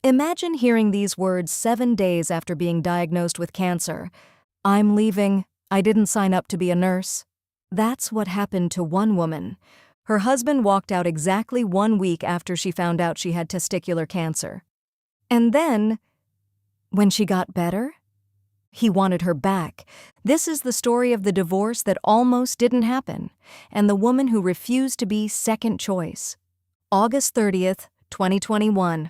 Imagine hearing these words 7 days after being diagnosed with cancer. "I'm leaving. I didn't sign up to be a nurse." That's what happened to one woman. Her husband walked out exactly 1 week after she found out she had testicular cancer. And then, when she got better, he wanted her back. This is the story of the divorce that almost didn't happen, and the woman who refused to be second choice. August 30th, 2021.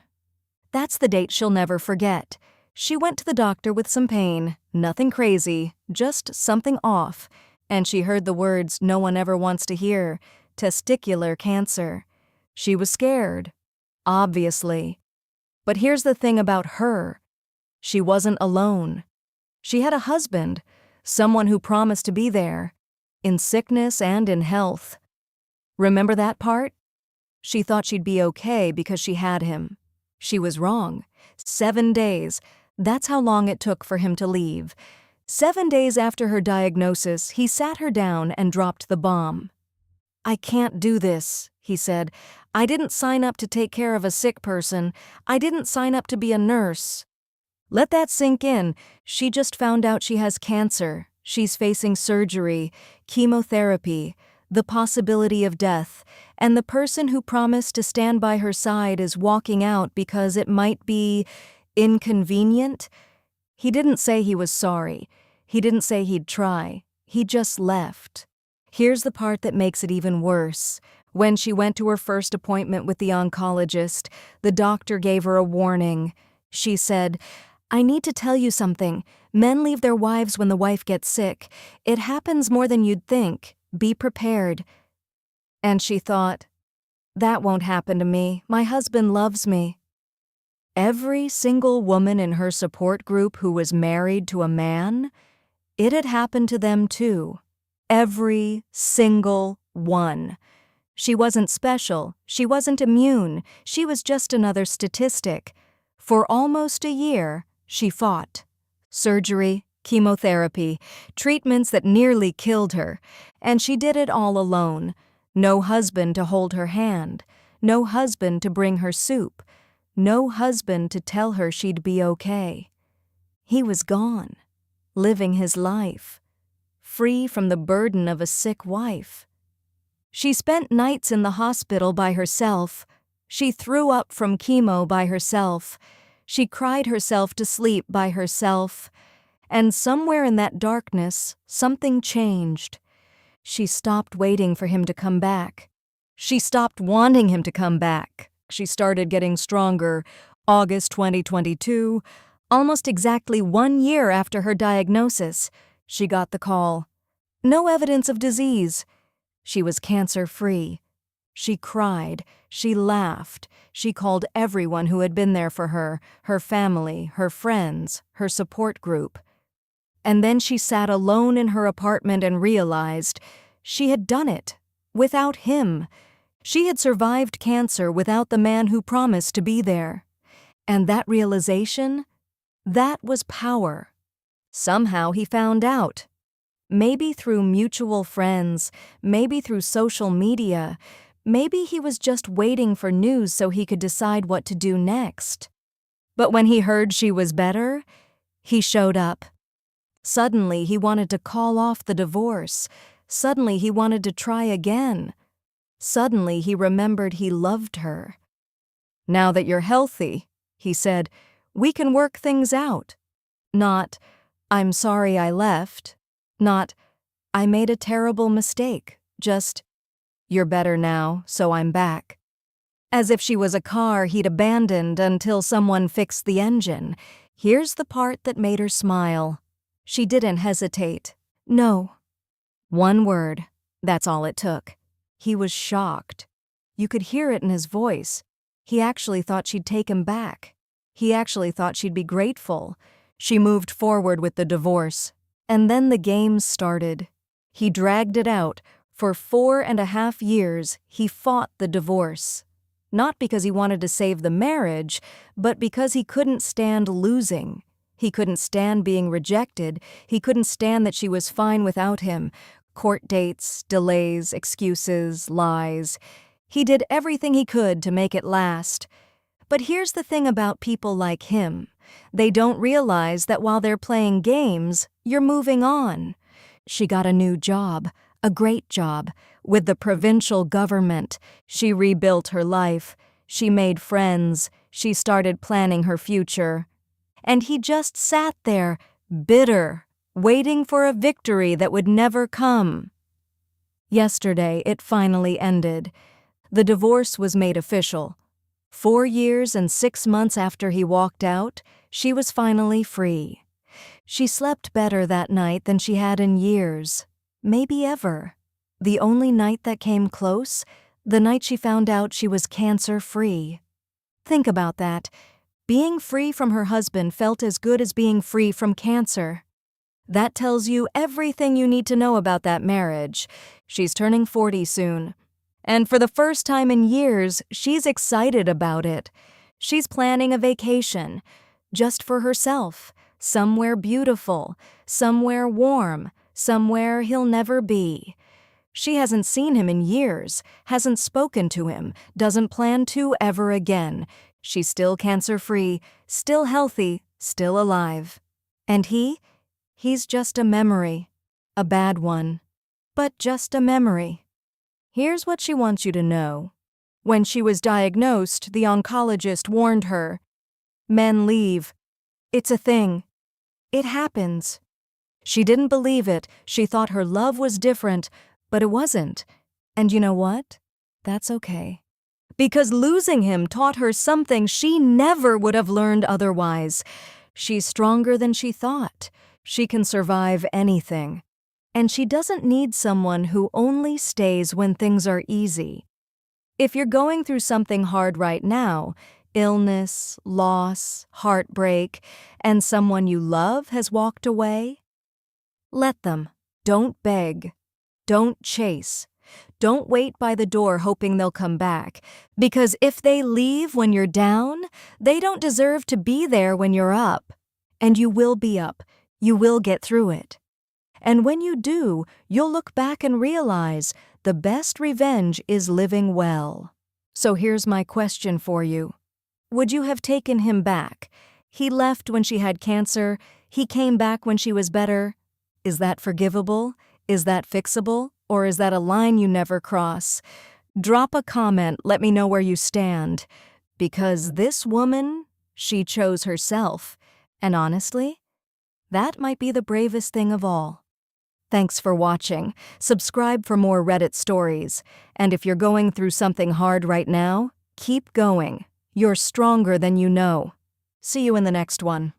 That's the date she'll never forget. She went to the doctor with some pain, nothing crazy, just something off, and she heard the words no one ever wants to hear: testicular cancer. She was scared, obviously. But here's the thing about her: she wasn't alone. She had a husband, someone who promised to be there, in sickness and in health. Remember that part? She thought she'd be okay because she had him. She was wrong. 7 days. That's how long it took for him to leave. 7 days after her diagnosis, he sat her down and dropped the bomb. "I can't do this," he said. "I didn't sign up to take care of a sick person. I didn't sign up to be a nurse." Let that sink in. She just found out she has cancer. She's facing surgery, chemotherapy, the possibility of death, and the person who promised to stand by her side is walking out because it might be inconvenient. He didn't say he was sorry. He didn't say he'd try. He just left. Here's the part that makes it even worse. When she went to her first appointment with the oncologist, the doctor gave her a warning. She said, "I need to tell you something. Men leave their wives when the wife gets sick. It happens more than you'd think. Be prepared." And she thought, "That won't happen to me. My husband loves me." Every single woman in her support group who was married to a man, it had happened to them too. Every single one. She wasn't special. She wasn't immune. She was just another statistic. For almost a year, she fought. Surgery, chemotherapy, treatments that nearly killed her, and she did it all alone. No husband to hold her hand, no husband to bring her soup, no husband to tell her she'd be okay. He was gone, living his life, free from the burden of a sick wife. She spent nights in the hospital by herself. She threw up from chemo by herself. She cried herself to sleep by herself. And somewhere in that darkness, something changed. She stopped waiting for him to come back. She stopped wanting him to come back. She started getting stronger. August 2022, almost exactly 1 year after her diagnosis, she got the call. No evidence of disease. She was cancer-free. She cried. She laughed. She called everyone who had been there for her family, her friends, her support group. And then she sat alone in her apartment and realized she had done it without him. She had survived cancer without the man who promised to be there. And that realization, that was power. Somehow he found out. Maybe through mutual friends, maybe through social media, maybe he was just waiting for news so he could decide what to do next. But when he heard she was better, he showed up. Suddenly, he wanted to call off the divorce. Suddenly, he wanted to try again. Suddenly, he remembered he loved her. "Now that you're healthy," he said, "we can work things out." Not, "I'm sorry I left." Not, "I made a terrible mistake." Just, "You're better now, so I'm back." As if she was a car he'd abandoned until someone fixed the engine. Here's the part that made her smile. She didn't hesitate. No. One word. That's all it took. He was shocked. You could hear it in his voice. He actually thought she'd take him back. He actually thought she'd be grateful. She moved forward with the divorce. And then the games started. He dragged it out. For 4.5 years, he fought the divorce. Not because he wanted to save the marriage, but because he couldn't stand losing. He couldn't stand being rejected. He couldn't stand that she was fine without him. Court dates, delays, excuses, lies. He did everything he could to make it last. But here's the thing about people like him. They don't realize that while they're playing games, you're moving on. She got a new job, a great job, with the provincial government. She rebuilt her life. She made friends. She started planning her future. And he just sat there, bitter, waiting for a victory that would never come. Yesterday, it finally ended. The divorce was made official. 4 years and 6 months after he walked out, she was finally free. She slept better that night than she had in years, maybe ever. The only night that came close, the night she found out she was cancer-free. Think about that. Being free from her husband felt as good as being free from cancer. That tells you everything you need to know about that marriage. She's turning 40 soon. And for the first time in years, she's excited about it. She's planning a vacation, just for herself, somewhere beautiful, somewhere warm, somewhere he'll never be. She hasn't seen him in years, hasn't spoken to him, doesn't plan to ever again. She's still cancer-free, still healthy, still alive. And he's just a memory, a bad one, but just a memory. Here's what she wants you to know. When she was diagnosed, the oncologist warned her, "Men leave. It's a thing. It happens." She didn't believe it. She thought her love was different, but it wasn't. And you know what? That's okay. Because losing him taught her something she never would have learned otherwise. She's stronger than she thought. She can survive anything. And she doesn't need someone who only stays when things are easy. If you're going through something hard right now, illness, loss, heartbreak, and someone you love has walked away, let them. Don't beg. Don't chase. Don't wait by the door hoping they'll come back. Because if they leave when you're down, they don't deserve to be there when you're up. And you will be up. You will get through it. And when you do, you'll look back and realize the best revenge is living well. So here's my question for you. Would you have taken him back? He left when she had cancer. He came back when she was better. Is that forgivable? Is that fixable? Or is that a line you never cross? Drop a comment, let me know where you stand. Because this woman, she chose herself. And honestly, that might be the bravest thing of all. Thanks for watching. Subscribe for more Reddit stories. And if you're going through something hard right now, keep going. You're stronger than you know. See you in the next one.